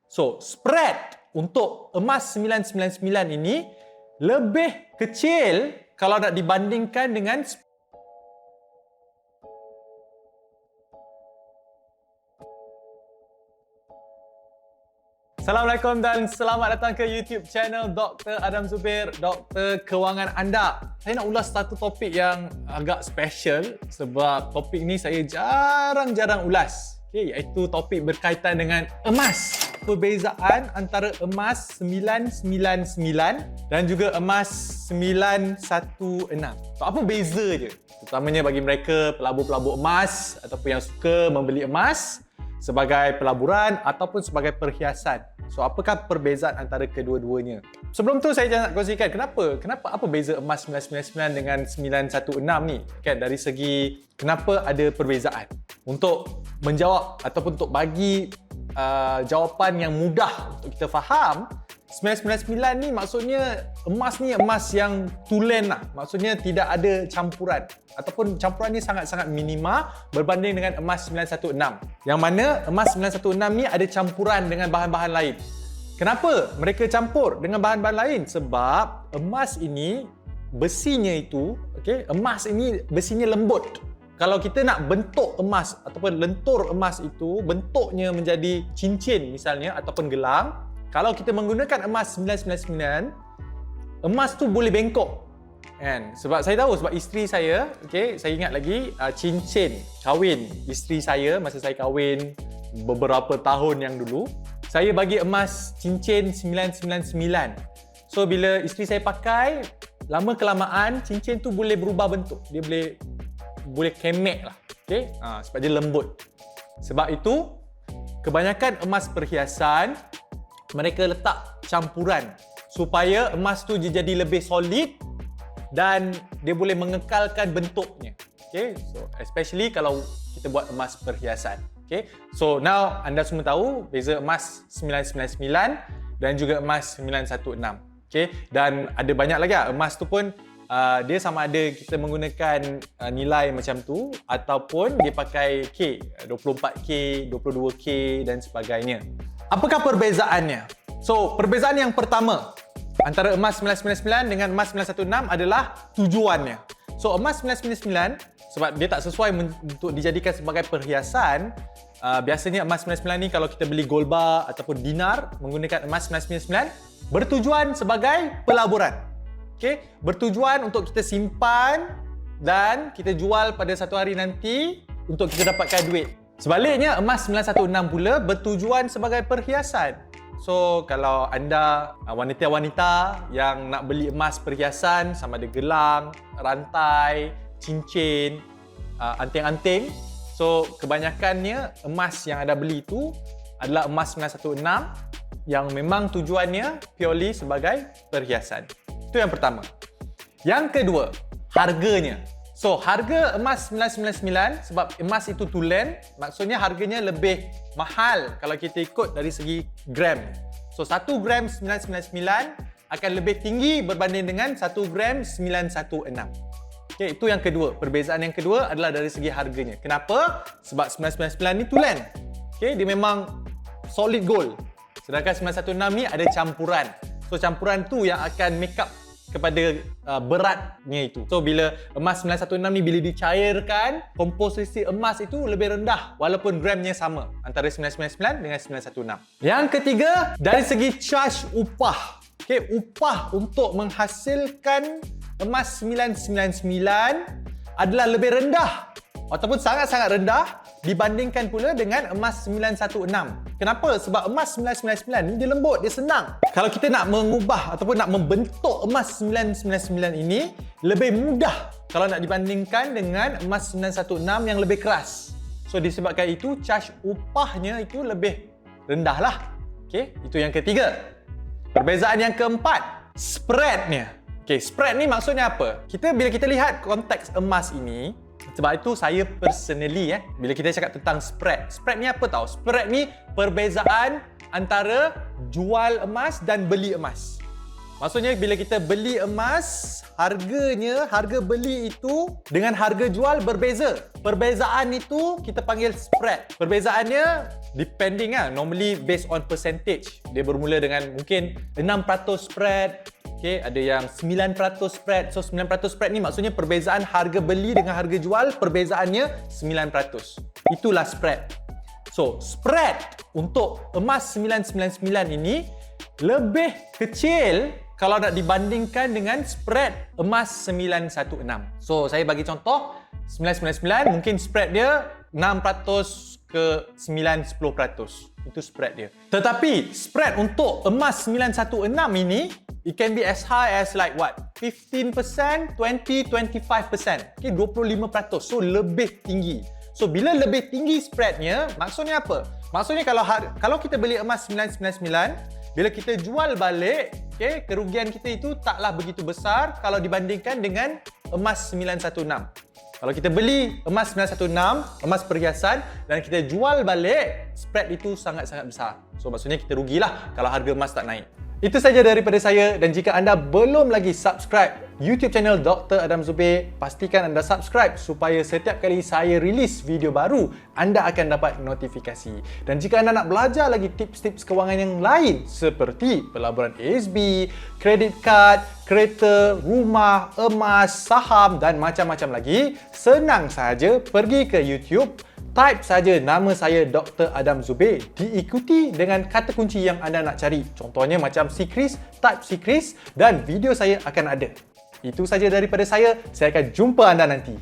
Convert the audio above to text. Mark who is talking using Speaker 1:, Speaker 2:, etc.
Speaker 1: So, spread untuk emas 999 ini lebih kecil kalau nak dibandingkan dengan Assalamualaikum dan selamat datang ke YouTube channel Dr. Adam Zubir, Doktor Kewangan anda. Saya nak ulas satu topik yang agak special sebab topik ni saya jarang-jarang ulas. Iaitu topik berkaitan dengan emas. Perbezaan antara emas 999 dan juga emas 916. So, apa beza dia? Terutamanya bagi mereka pelabur-pelabur emas ataupun yang suka membeli emas sebagai pelaburan ataupun sebagai perhiasan. So, apakah perbezaan antara kedua-duanya? Sebelum tu saya nak kongsikan kenapa apa beza emas 999 dengan 916 ni? Kan dari segi kenapa ada perbezaan. Untuk menjawab ataupun untuk bagi jawapan yang mudah untuk kita faham, 999 ni maksudnya emas yang tulen lah. Maksudnya tidak ada campuran ataupun campuran ni sangat-sangat minima berbanding dengan emas 916. Yang mana emas 916 ni ada campuran dengan bahan-bahan lain. Kenapa mereka campur dengan bahan-bahan lain? Sebab emas ini besinya itu, emas ini besinya lembut. Kalau kita nak bentuk emas ataupun lentur emas itu bentuknya menjadi cincin misalnya ataupun gelang, kalau kita menggunakan emas 999, emas tu boleh bengkok. Kan? Sebab saya tahu, sebab isteri saya, saya ingat lagi cincin kahwin isteri saya masa saya kahwin beberapa tahun yang dulu, saya bagi emas cincin 999. So bila isteri saya pakai, lama kelamaan cincin tu boleh berubah bentuk. Dia boleh kemek lah. Sebab dia lembut. Sebab itu kebanyakan emas perhiasan mereka letak campuran supaya emas tu jadi lebih solid dan dia boleh mengekalkan bentuknya. So especially kalau kita buat emas perhiasan. So now anda semua tahu beza emas 999 dan juga emas 916. Dan ada banyak lagi emas tu pun dia sama ada kita menggunakan nilai macam tu ataupun dia pakai K, 24K, 22K dan sebagainya. Apakah perbezaannya? So, perbezaan yang pertama antara emas 999 dengan emas 916 adalah tujuannya. So, emas 999 sebab dia tak sesuai untuk dijadikan sebagai perhiasan, biasanya emas 999 ni kalau kita beli gold bar ataupun dinar menggunakan emas 999 bertujuan sebagai pelaburan. Bertujuan untuk kita simpan dan kita jual pada satu hari nanti untuk kita dapatkan duit. Sebaliknya, emas 916 pula bertujuan sebagai perhiasan. So, kalau anda wanita-wanita yang nak beli emas perhiasan sama ada gelang, rantai, cincin, anting-anting, so kebanyakannya emas yang anda beli itu adalah emas 916 yang memang tujuannya purely sebagai perhiasan. Itu yang pertama. Yang kedua, harganya. So, harga emas 999 sebab emas itu tulen, maksudnya harganya lebih mahal kalau kita ikut dari segi gram. So, 1 gram 999 akan lebih tinggi berbanding dengan 1 gram 916. Itu yang kedua. Perbezaan yang kedua adalah dari segi harganya. Kenapa? Sebab 999 ni tulen. Dia memang solid gold. Sedangkan 916 ni ada campuran. So, campuran tu yang akan make up kepada beratnya itu. So, bila emas 916 ni bila dicairkan, komposisi emas itu lebih rendah walaupun gramnya sama antara 999 dengan 916. Yang ketiga, dari segi charge upah. Upah untuk menghasilkan emas 999 adalah lebih rendah ataupun sangat-sangat rendah dibandingkan pula dengan emas 916. Kenapa? Sebab emas 999 ni dia lembut, dia senang. Kalau kita nak mengubah ataupun nak membentuk emas 999 ini lebih mudah kalau nak dibandingkan dengan emas 916 yang lebih keras. So disebabkan itu charge upahnya itu lebih rendah lah. Itu yang ketiga. Perbezaan yang keempat, spreadnya. Spread ni maksudnya apa? Bila kita lihat konteks emas ini, sebab itu saya personally bila kita cakap tentang spread ni apa tahu? Spread ni perbezaan antara jual emas dan beli emas. Maksudnya bila kita beli emas, harga beli itu dengan harga jual berbeza. Perbezaan itu kita panggil spread. Perbezaannya depending normally based on percentage. Dia bermula dengan mungkin 6% spread. Okay, ada yang 9% spread. So 9% spread ni maksudnya perbezaan harga beli dengan harga jual, perbezaannya 9%. Itulah spread. So, spread untuk emas 999 ini lebih kecil kalau nak dibandingkan dengan spread emas 916. So, saya bagi contoh, 999 mungkin spread dia 6% ke 9-10%. Itu spread dia. Tetapi, spread untuk emas 916 ini, it can be as high as like what? 15%, 20, 25%. Okay, 25%. So, lebih tinggi. So, bila lebih tinggi spreadnya, maksudnya apa? Maksudnya kalau kita beli emas 999, bila kita jual balik, okay, kerugian kita itu taklah begitu besar kalau dibandingkan dengan emas 916. Kalau kita beli emas 916, emas perhiasan, dan kita jual balik, spread itu sangat-sangat besar. So, maksudnya kita rugilah kalau harga emas tak naik. Itu saja daripada saya, dan jika anda belum lagi subscribe YouTube channel Dr. Adam Zubir, pastikan anda subscribe supaya setiap kali saya release video baru, anda akan dapat notifikasi. Dan jika anda nak belajar lagi tips-tips kewangan yang lain seperti pelaburan ASB, kredit kad, kereta, rumah, emas, saham dan macam-macam lagi, senang sahaja pergi ke YouTube, type saja nama saya Dr. Adam Zubir, diikuti dengan kata kunci yang anda nak cari. Contohnya macam Sikris, type Sikris dan video saya akan ada. Itu saja daripada saya akan jumpa anda nanti.